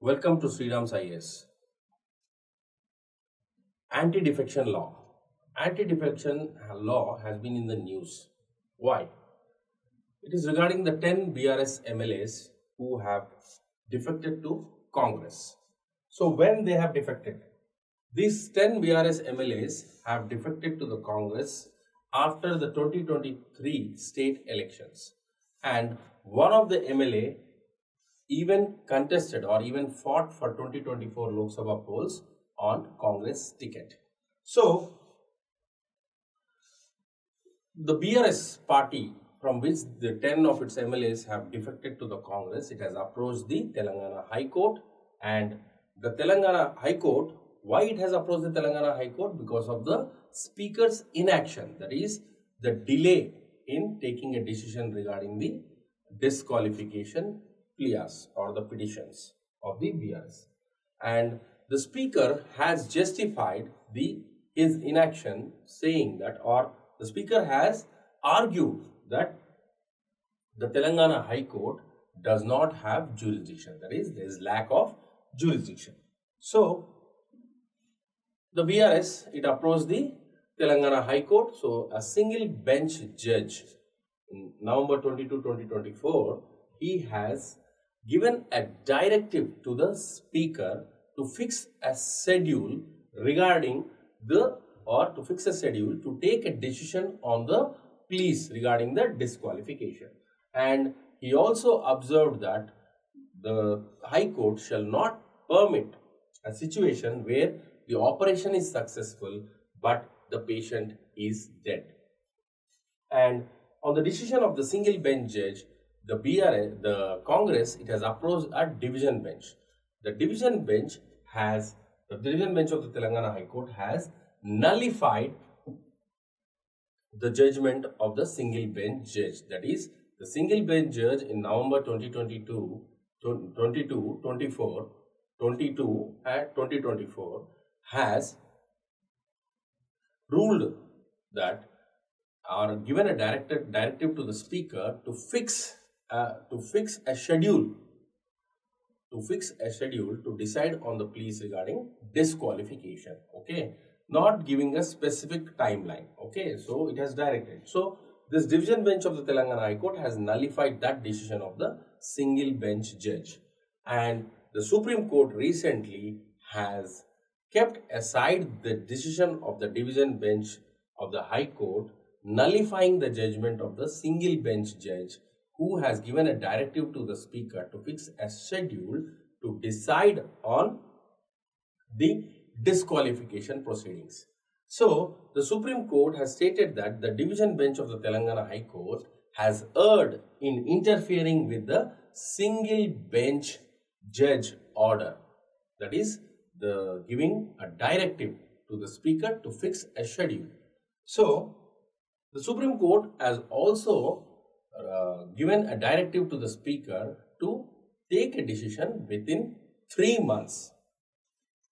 Welcome to SRIRAM'S IAS. Anti-Defection Law. Anti-Defection Law has been in the news. Why? It is regarding the 10 BRS MLAs who have defected to Congress. So when they have defected, these 10 BRS MLAs have defected to the Congress after the 2023 state elections. And one of the MLA even contested or even fought for 2024 Lok Sabha polls on Congress ticket. So, the BRS party from which the 10 of its MLAs have defected to the Congress, it has approached the Telangana High Court, and the Telangana High Court, why it has approached the Telangana High Court? Because of the Speaker's inaction, that is the delay in taking a decision regarding the disqualification pleas or the petitions of the BRS, and the Speaker has justified his inaction, saying that, or the Speaker has argued that the Telangana High Court does not have jurisdiction, that is, there is lack of jurisdiction. So the BRS, it approached the Telangana High Court. So a single bench judge in November 22, 2024, he has given a directive to the Speaker to fix a schedule regarding to take a decision on the pleas regarding the disqualification. And he also observed that the High Court shall not permit a situation where the operation is successful but the patient is dead. And on the decision of the single bench judge, the Congress, it has approached a division bench. The division bench of the Telangana High Court has nullified the judgment of the single bench judge. That is, the single bench judge in November 2024 has ruled that, or given a directive to the Speaker to fix a schedule to decide on the pleas regarding disqualification. Okay, not giving a specific timeline. Okay, so it has directed. So this division bench of the Telangana High Court has nullified that decision of the single bench judge, and the Supreme Court recently has kept aside the decision of the division bench of the High Court, nullifying the judgment of the single bench judge, who has given a directive to the Speaker to fix a schedule to decide on the disqualification proceedings. So, the Supreme Court has stated that the division bench of the Telangana High Court has erred in interfering with the single bench judge order, that is, the giving a directive to the Speaker to fix a schedule. So, the Supreme Court has also given a directive to the Speaker to take a decision within 3 months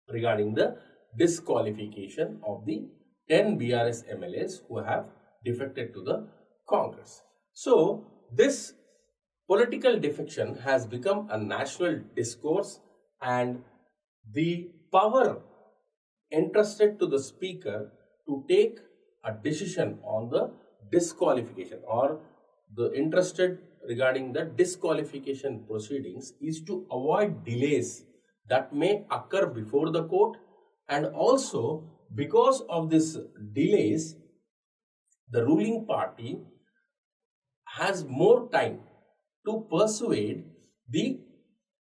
regarding the disqualification of the 10 BRS MLAs who have defected to the Congress. So, this political defection has become a national discourse, and the power entrusted to the Speaker to take a decision on the disqualification, or the interested regarding the disqualification proceedings, is to avoid delays that may occur before the court, and also because of these delays, the ruling party has more time to persuade the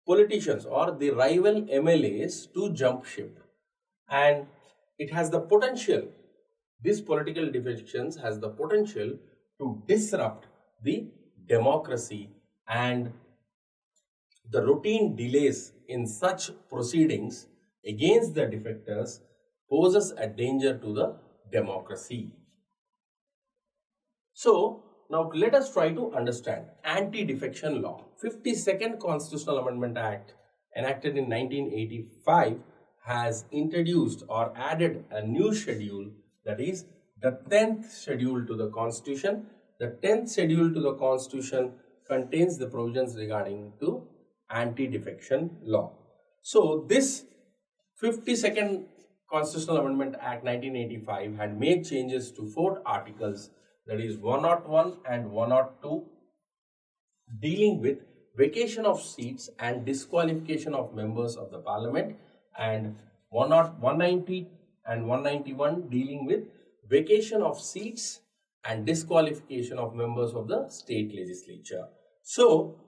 politicians or the rival MLAs to jump ship, and it has the potential, these political defections has the potential to disrupt the democracy, and the routine delays in such proceedings against the defectors poses a danger to the democracy. So, now let us try to understand Anti-Defection Law. 52nd Constitutional Amendment Act, enacted in 1985, has introduced or added a new schedule, that is the 10th schedule to the Constitution. The 10th schedule to the Constitution contains the provisions regarding to Anti-Defection Law. So this 52nd Constitutional Amendment Act 1985 had made changes to 4 articles, that is 101 and 102, dealing with vacation of seats and disqualification of members of the parliament, and 190 and 191 dealing with vacation of seats and disqualification of members of the state legislature. So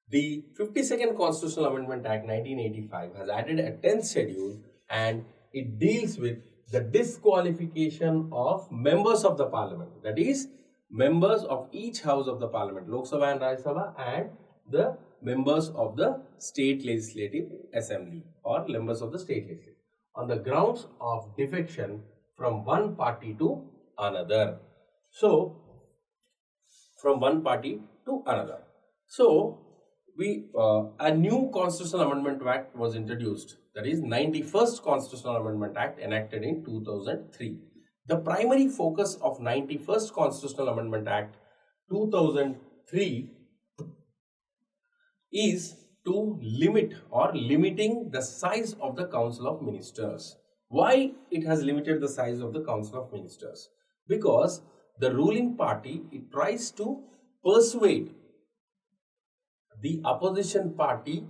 the 52nd Constitutional Amendment Act 1985 has added a 10th schedule, and it deals with the disqualification of members of the parliament, that is members of each house of the parliament, Lok Sabha and Rajya Sabha, and the members of the state legislative assembly or members of the state legislature, on the grounds of defection from one party to another. So from one party to another. So a new Constitutional Amendment Act was introduced, that is 91st Constitutional Amendment Act, enacted in 2003. The primary focus of 91st Constitutional Amendment Act 2003 is to limiting the size of the Council of Ministers. Why it has limited the size of the Council of Ministers? Because the ruling party, it tries to persuade the opposition party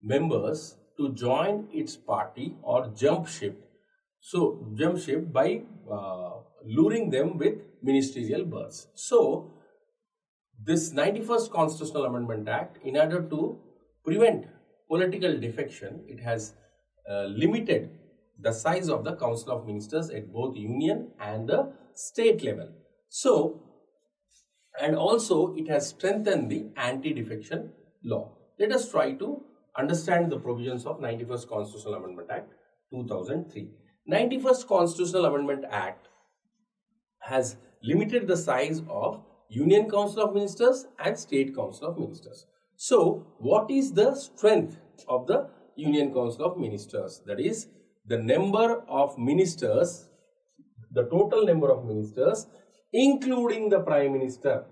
members to join its party or jump ship. So jump ship by luring them with ministerial berths. So this 91st Constitutional Amendment Act, in order to prevent political defection, it has limited the size of the Council of Ministers at both union and the state level. So, and also it has strengthened the Anti-Defection Law. Let us try to understand the provisions of 91st Constitutional Amendment Act 2003. 91st Constitutional Amendment Act has limited the size of Union Council of Ministers and State Council of Ministers. So, what is the strength of the Union Council of Ministers? That is, the number of ministers, the total number of ministers, including the Prime Minister,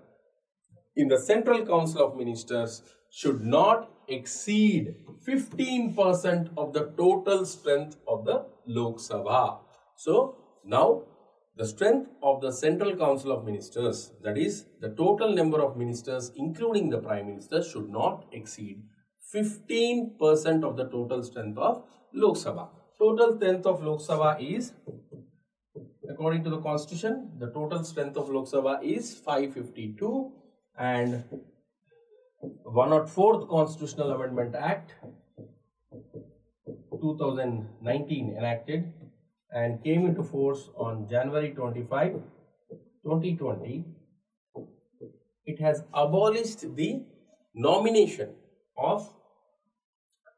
in the Central Council of Ministers should not exceed 15% of the total strength of the Lok Sabha. So, now the strength of the Central Council of Ministers, that is, the total number of ministers including the Prime Minister, should not exceed 15% of the total strength of Lok Sabha. Total strength of Lok Sabha is, according to the Constitution, the total strength of Lok Sabha is 552, and 104th Constitutional Amendment Act 2019 enacted and came into force on January 25, 2020. It has abolished the nomination of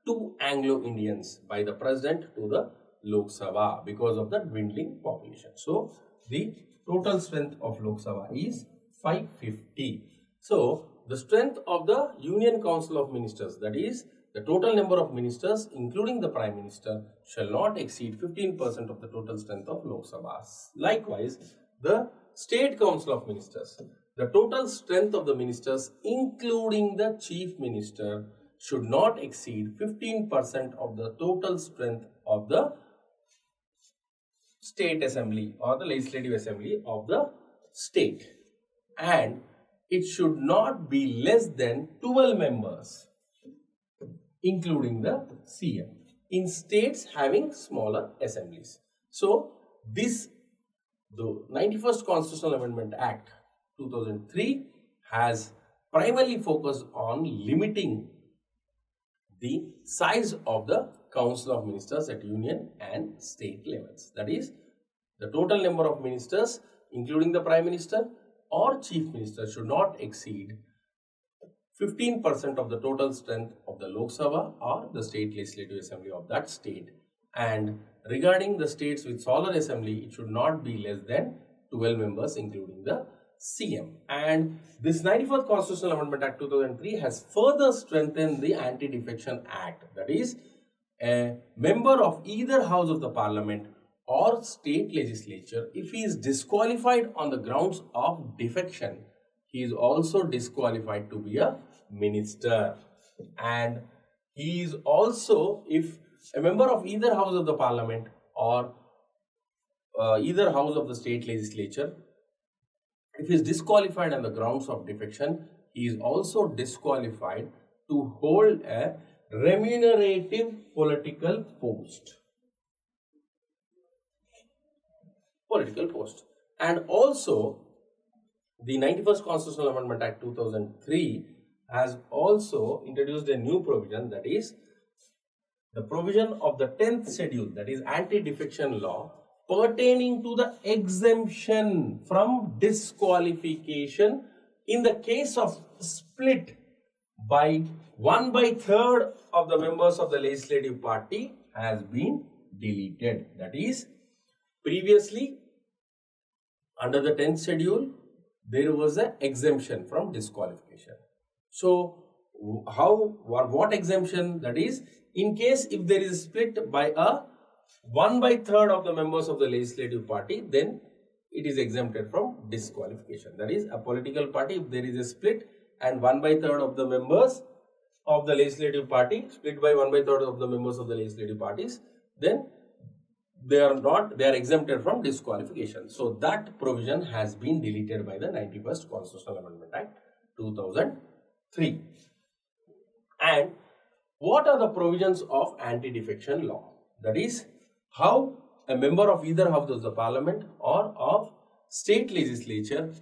2 Anglo-Indians by the President to the Lok Sabha because of the dwindling population. So, the total strength of Lok Sabha is 550. So, the strength of the Union Council of Ministers, that is, the total number of ministers including the Prime Minister, shall not exceed 15% of the total strength of Lok Sabha. Likewise, the State Council of Ministers, the total strength of the ministers including the Chief Minister should not exceed 15% of the total strength of the State Assembly or the Legislative Assembly of the state, and it should not be less than 12 members including the CM in states having smaller assemblies. So, the 91st Constitutional Amendment Act 2003 has primarily focused on limiting the size of the Council of Ministers at union and state levels. That is, the total number of ministers including the Prime Minister or Chief Minister should not exceed 15% of the total strength of the Lok Sabha or the State Legislative Assembly of that state. And regarding the states with smaller assembly, it should not be less than 12 members including the CM. And this 94th Constitutional Amendment Act 2003 has further strengthened the Anti-Defection Act. That is, a member of either house of the parliament or state legislature, if he is disqualified on the grounds of defection, he is also disqualified to be a minister, and he is also, if a member of either house of the parliament or either house of the state legislature, if he is disqualified on the grounds of defection, he is also disqualified to hold a remunerative political post. And also, the 91st Constitutional Amendment Act 2003 has also introduced a new provision, that is the provision of the 10th schedule, that is Anti-Defection Law, pertaining to the exemption from disqualification in the case of split by 1/3 of the members of the legislative party has been deleted. That is, previously under the 10th schedule there was an exemption from disqualification. So what exemption? That is, in case if there is a split by a 1/3 of the members of the legislative party, then it is exempted from disqualification. That is, a political party, if there is a split and 1/3 of the members of the legislative party, split by 1/3 of the members of the legislative parties, then they are exempted from disqualification. So that provision has been deleted by the 91st Constitutional Amendment Act 2003. And what are the provisions of anti-defection law? That is, how a member of either house of the parliament or of state legislature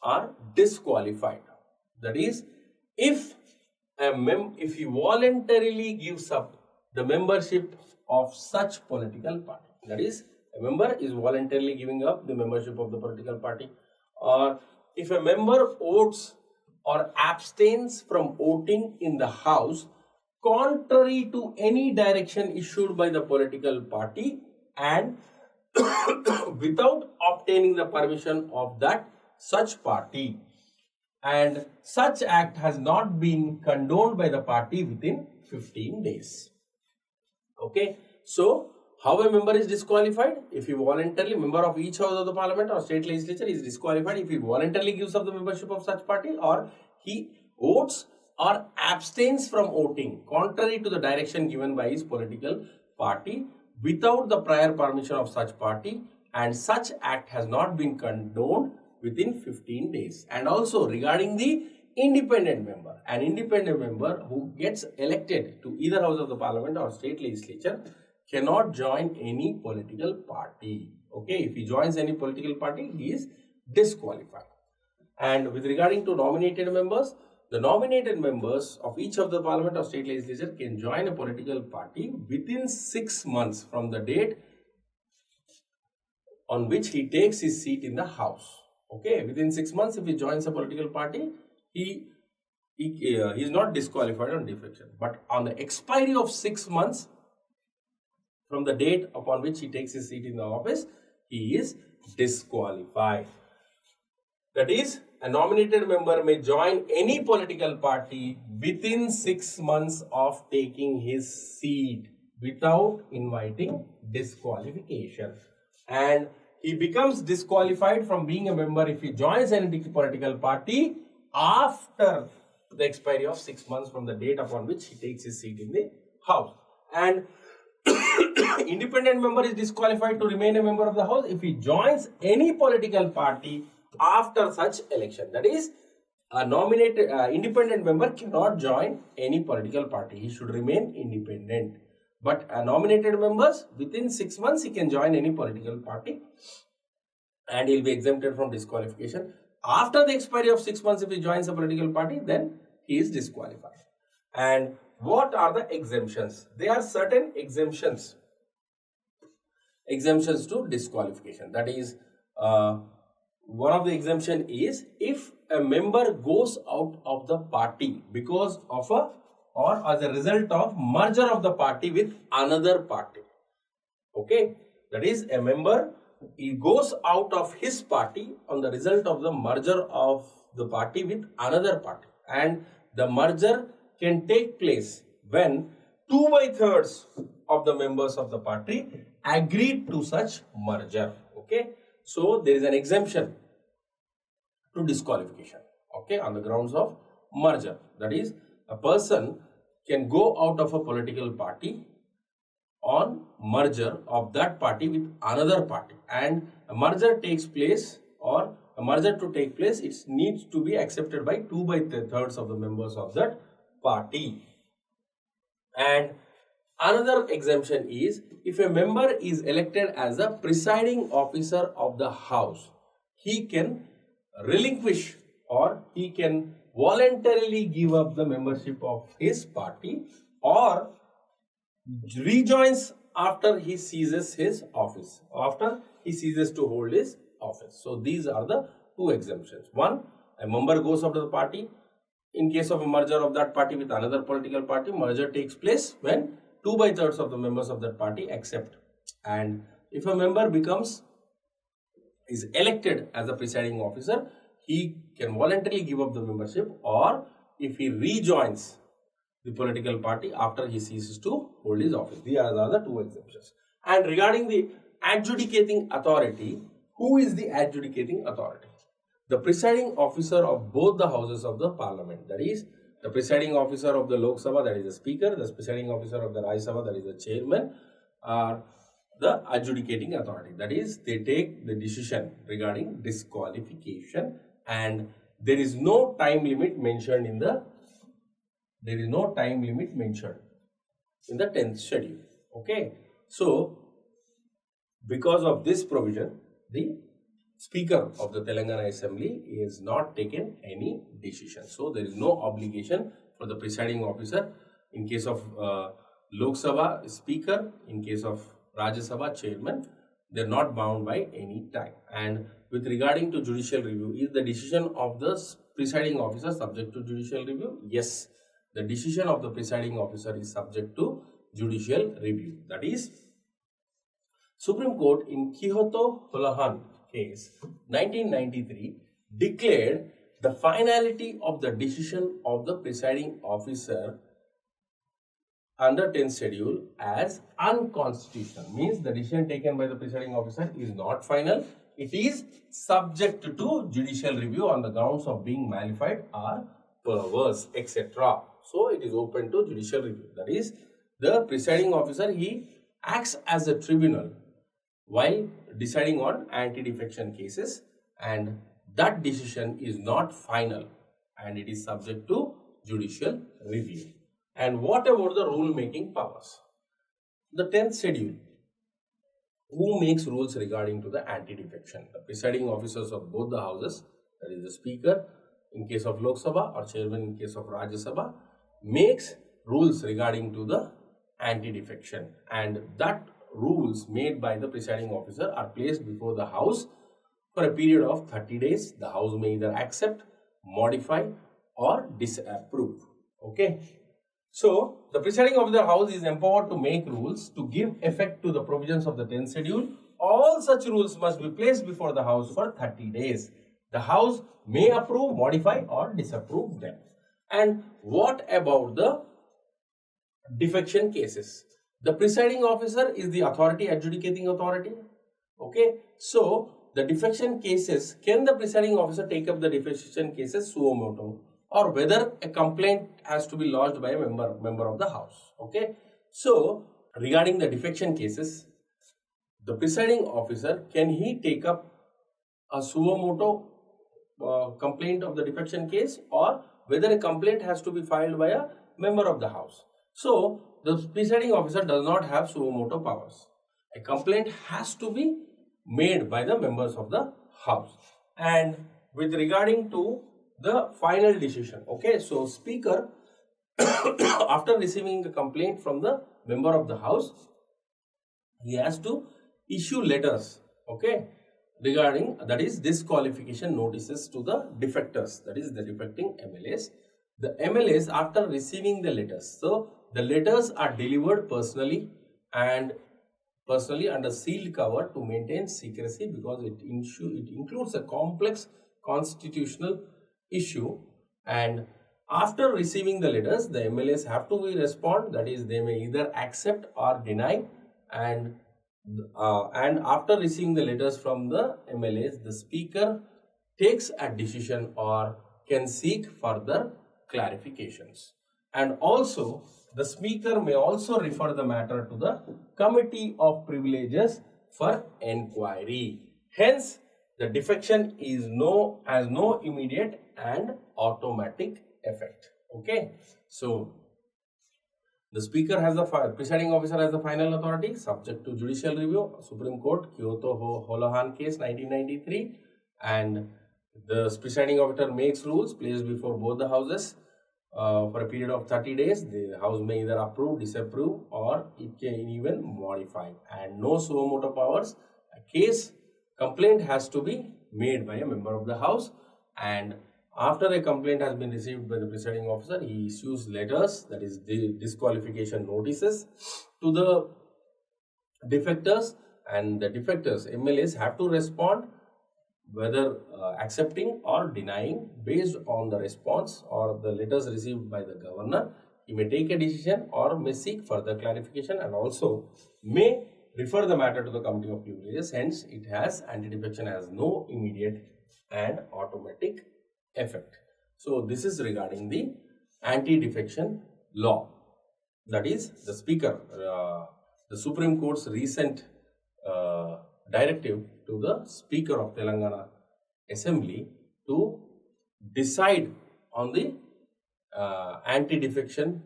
are disqualified. That is, if he voluntarily gives up the membership of such political party, that is, a member is voluntarily giving up the membership of the political party, or if a member votes or abstains from voting in the house contrary to any direction issued by the political party and without obtaining the permission of that such party, and such act has not been condoned by the party within 15 days. Okay, so how a member is disqualified? If he voluntarily, member of each house of the parliament or state legislature is disqualified if he voluntarily gives up the membership of such party, or he votes or abstains from voting contrary to the direction given by his political party without the prior permission of such party, and such act has not been condoned within 15 days. And also regarding the independent member, an independent member who gets elected to either house of the parliament or state legislature cannot join any political party. Okay, if he joins any political party, he is disqualified. And with regarding to nominated members, the nominated members of each of the parliament or state legislature can join a political party within 6 months from the date on which he takes his seat in the house. Okay, within 6 months, if he joins a political party, he is not disqualified on defection. But on the expiry of 6 months from the date upon which he takes his seat in the office, he is disqualified. That is, a nominated member may join any political party within 6 months of taking his seat without inviting disqualification. And he becomes disqualified from being a member if he joins any political party after the expiry of 6 months from the date upon which he takes his seat in the house. And independent member is disqualified to remain a member of the house if he joins any political party after such election. That is, a nominated independent member cannot join any political party. He should remain independent. But nominated members, within 6 months, he can join any political party and he will be exempted from disqualification. After the expiry of 6 months, if he joins a political party, then he is disqualified. And what are the exemptions? There are certain exemptions to disqualification. That is, one of the exemption is if a member goes out of the party because of or as a result of merger of the party with another party. Okay, that is, a member, he goes out of his party on the result of the merger of the party with another party, and the merger can take place when 2/3 of the members of the party agreed to such merger. Okay, so there is an exemption to disqualification, okay, on the grounds of merger. That is, a person can go out of a political party on merger of that party with another party, and a merger takes place, or a merger to take place, it needs to be accepted by 2/3 of the members of that party. And another exemption is if a member is elected as a presiding officer of the house, he can relinquish or he can voluntarily give up the membership of his party or rejoins after he ceases his office, after he ceases to hold his office. So these are the two exemptions. One, a member goes out of the party. In case of a merger of that party with another political party, merger takes place when 2/3 of the members of that party accept. And if a member is elected as a presiding officer, he can voluntarily give up the membership, or if he rejoins the political party after he ceases to hold his office. These are the two exemptions. And regarding the adjudicating authority, who is the adjudicating authority? The presiding officer of both the houses of the parliament, that is the presiding officer of the Lok Sabha, that is the speaker, the presiding officer of the Rajya Sabha, that is the chairman, are the adjudicating authority. That is, they take the decision regarding disqualification, and there is no time limit mentioned in the 10th schedule. Okay, so because of this provision, the Speaker of the Telangana Assembly is not taken any decision. So there is no obligation for the presiding officer in case of Lok Sabha Speaker, in case of Rajya Sabha Chairman. They are not bound by any time. And with regarding to judicial review, is the decision of the presiding officer subject to judicial review? Yes, the decision of the presiding officer is subject to judicial review. That is, Supreme Court in Kyoto Holohan case 1993 declared the finality of the decision of the presiding officer under 10th schedule as unconstitutional. Means the decision taken by the presiding officer is not final. It is subject to judicial review on the grounds of being malified or perverse, etc. So it is open to judicial review. That is, the presiding officer, he acts as a tribunal while deciding on anti-defection cases, and that decision is not final and it is subject to judicial review. And what about the rule-making powers? The 10th schedule, who makes rules regarding to the anti-defection? The presiding officers of both the houses, that is the Speaker in case of Lok Sabha or Chairman in case of Rajya Sabha, makes rules regarding to the anti-defection, and that rules made by the presiding officer are placed before the House for a period of 30 days. The House may either accept, modify or disapprove. Okay. So, the presiding of the House is empowered to make rules to give effect to the provisions of the 10th schedule. All such rules must be placed before the House for 30 days. The House may approve, modify or disapprove them. And what about the defection cases? The presiding officer is the authority, adjudicating authority. Okay. So, the defection cases, can the presiding officer take up the defection cases suo motu, or whether a complaint has to be lodged by a member of the House? Okay. So, regarding the defection cases, the presiding officer, can he take up a suo motu complaint of the defection case, or whether a complaint has to be filed by a member of the House? So, the presiding officer does not have suo motu powers. A complaint has to be made by the members of the House. And with regarding to the final decision, okay, so Speaker, after receiving a complaint from the member of the House, he has to issue letters, okay, regarding, that is, disqualification notices to the defectors, that is the defecting MLAs. The MLAs, after receiving the letters, so the letters are delivered personally under sealed cover to maintain secrecy, because it includes a complex constitutional issue. And after receiving the letters, the MLAs have to respond, that is, they may either accept or deny. And after receiving the letters from the MLAs, the Speaker takes a decision or can seek further clarifications. and also the speaker may also refer the matter to the Committee of Privileges for enquiry. Hence, the defection has no immediate and automatic effect. Okay. So, the speaker has the presiding officer has the final authority subject to judicial review. Supreme Court, Kyoto Holohan case 1993, and the presiding officer makes rules placed before both the houses for a period of 30 days. The house may either approve, disapprove, or it can even modify, and no suo motu powers. A complaint has to be made by a member of the house, and after a complaint has been received by the presiding officer, he issues letters, that is the disqualification notices, to the defectors, and the defectors MLAs have to respond whether accepting or denying based on the response or the letters received by the governor. He may take a decision or may seek further clarification, and also may refer the matter to the Committee of Privileges. Hence, it has anti-defection has no immediate and automatic effect. So, this is regarding the anti-defection law. That is the speaker, the Supreme Court's recent directive to the Speaker of Telangana Assembly to decide on the anti-defection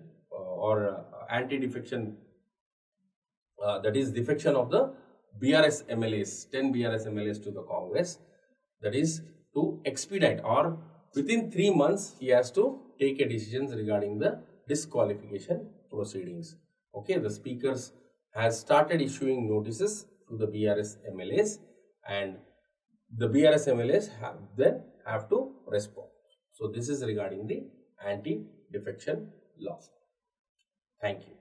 that is defection of the BRS MLAs, 10 BRS MLAs to the Congress, that is to expedite, or within 3 months he has to take a decision regarding the disqualification proceedings. Okay, the speakers has started issuing notices to the BRS MLAs, and the BRS MLAs have to respond. So, this is regarding the anti-defection law. Thank you.